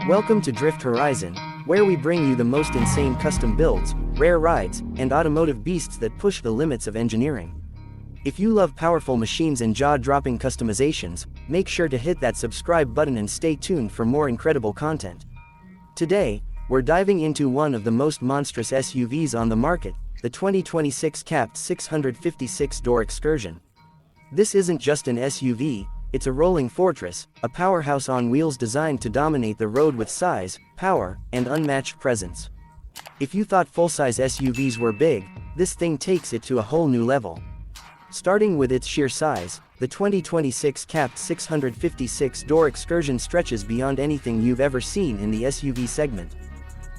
Welcome to Drift Horizon, where we bring you the most insane custom builds, rare rides, and automotive beasts that push the limits of engineering. If you love powerful machines and jaw-dropping customizations, make sure to hit that subscribe button and stay tuned for more incredible content. Today, we're diving into one of the most monstrous SUVs on the market, the 2026 CABT 656-door Excursion. This isn't just an SUV, it's a rolling fortress, a powerhouse on wheels designed to dominate the road with size, power, and unmatched presence. If you thought full-size SUVs were big, this thing takes it to a whole new level. Starting with its sheer size, the 2026 CABT 656-door Excursion stretches beyond anything you've ever seen in the SUV segment.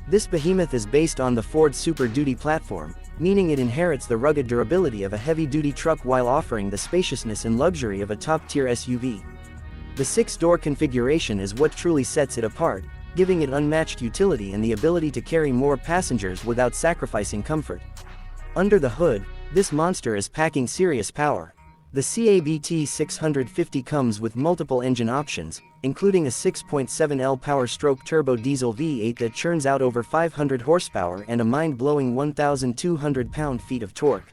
This behemoth is based on the Ford Super Duty platform, meaning it inherits the rugged durability of a heavy-duty truck while offering the spaciousness and luxury of a top-tier SUV. The six-door configuration is what truly sets it apart, giving it unmatched utility and the ability to carry more passengers without sacrificing comfort. Under the hood, this monster is packing serious power. The CABT 650 comes with multiple engine options, including a 6.7L power-stroke turbo diesel V8 that churns out over 500 horsepower and a mind-blowing 1,200 pound-feet of torque.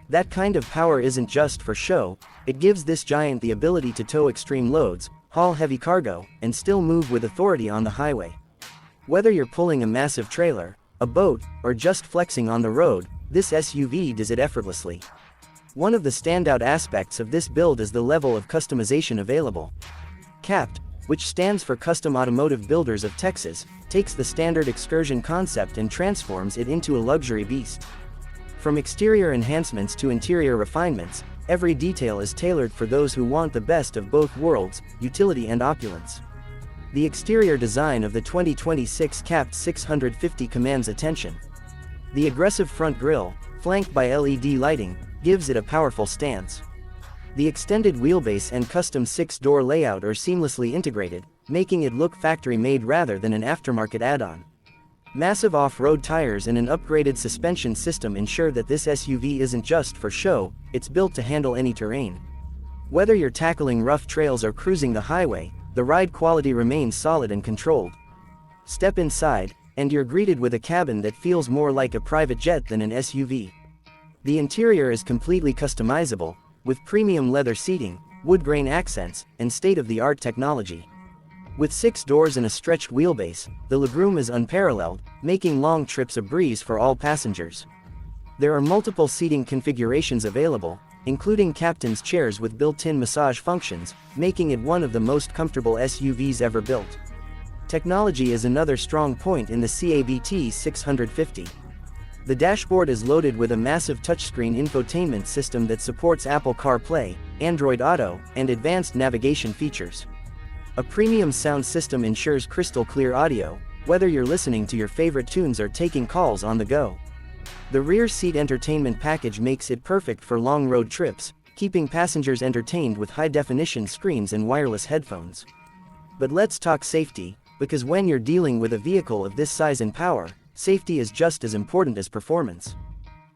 That kind of power isn't just for show, it gives this giant the ability to tow extreme loads, haul heavy cargo, and still move with authority on the highway. Whether you're pulling a massive trailer, a boat, or just flexing on the road, this SUV does it effortlessly. One of the standout aspects of this build is the level of customization available. CABT, which stands for Custom Automotive Builders of Texas, takes the standard Excursion concept and transforms it into a luxury beast. From exterior enhancements to interior refinements, every detail is tailored for those who want the best of both worlds, utility and opulence. The exterior design of the 2026 CABT 650 commands attention. The aggressive front grille, flanked by LED lighting, gives it a powerful stance. The extended wheelbase and custom six-door layout are seamlessly integrated, making it look factory-made rather than an aftermarket add-on. Massive off-road tires and an upgraded suspension system ensure that this SUV isn't just for show, it's built to handle any terrain. Whether you're tackling rough trails or cruising the highway, the ride quality remains solid and controlled. Step inside, and you're greeted with a cabin that feels more like a private jet than an SUV. The interior is completely customizable, with premium leather seating, wood grain accents, and state-of-the-art technology. With 6 doors and a stretched wheelbase, the legroom is unparalleled, making long trips a breeze for all passengers. There are multiple seating configurations available, including captain's chairs with built-in massage functions, making it one of the most comfortable SUVs ever built. Technology is another strong point in the CABT 650. The dashboard is loaded with a massive touchscreen infotainment system that supports Apple CarPlay, Android Auto, and advanced navigation features. A premium sound system ensures crystal-clear audio, whether you're listening to your favorite tunes or taking calls on the go. The rear seat entertainment package makes it perfect for long road trips, keeping passengers entertained with high-definition screens and wireless headphones. But let's talk safety, because when you're dealing with a vehicle of this size and power, safety is just as important as performance.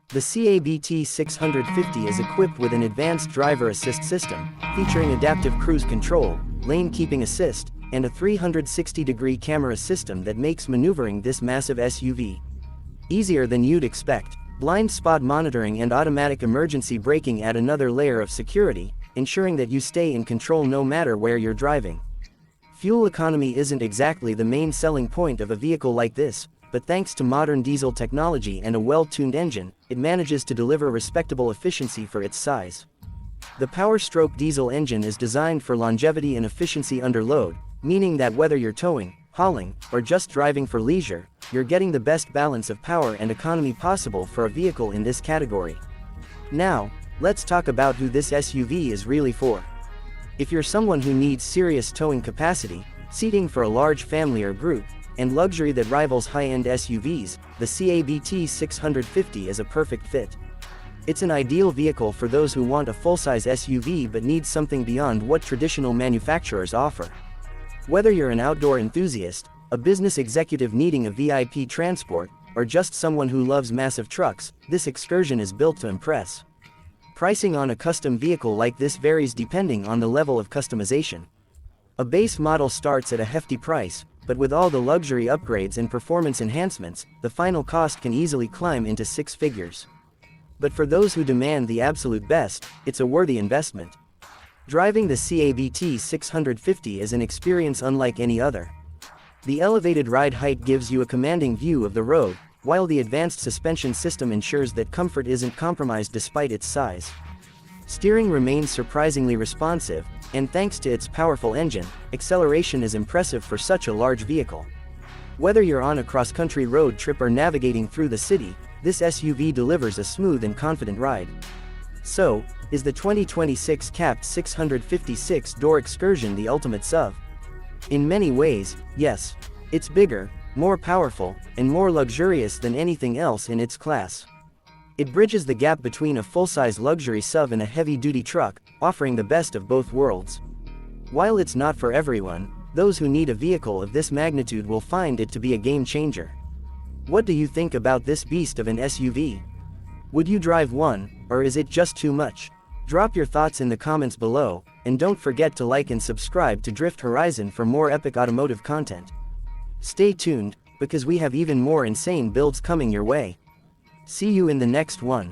The CABT 650 is equipped with an advanced driver assist system, featuring adaptive cruise control, lane keeping assist, and a 360-degree camera system that makes maneuvering this massive SUV easier than you'd expect. Blind spot monitoring and automatic emergency braking add another layer of security, ensuring that you stay in control no matter where you're driving. Fuel economy isn't exactly the main selling point of a vehicle like this, but thanks to modern diesel technology and a well-tuned engine, it manages to deliver respectable efficiency for its size. The power-stroke diesel engine is designed for longevity and efficiency under load, meaning that whether you're towing, hauling, or just driving for leisure, you're getting the best balance of power and economy possible for a vehicle in this category. Now, let's talk about who this SUV is really for. If you're someone who needs serious towing capacity, seating for a large family or group, and luxury that rivals high-end SUVs, the CABT 650 is a perfect fit. It's an ideal vehicle for those who want a full-size SUV but need something beyond what traditional manufacturers offer. Whether you're an outdoor enthusiast, a business executive needing a VIP transport, or just someone who loves massive trucks, this Excursion is built to impress. Pricing on a custom vehicle like this varies depending on the level of customization. A base model starts at a hefty price, but with all the luxury upgrades and performance enhancements, the final cost can easily climb into six figures. But for those who demand the absolute best, it's a worthy investment. Driving the CABT 650 is an experience unlike any other. The elevated ride height gives you a commanding view of the road, while the advanced suspension system ensures that comfort isn't compromised despite its size. Steering remains surprisingly responsive, and thanks to its powerful engine, acceleration is impressive for such a large vehicle. Whether you're on a cross-country road trip or navigating through the city, this SUV delivers a smooth and confident ride. So, is the 2026 CABT 650 Six-Door Excursion the ultimate SUV? In many ways, yes. It's bigger, more powerful, and more luxurious than anything else in its class. It bridges the gap between a full-size luxury SUV and a heavy-duty truck, offering the best of both worlds. While it's not for everyone, those who need a vehicle of this magnitude will find it to be a game-changer. What do you think about this beast of an SUV? Would you drive one, or is it just too much? Drop your thoughts in the comments below, and don't forget to like and subscribe to Drift Horizon for more epic automotive content. Stay tuned, because we have even more insane builds coming your way. See you in the next one.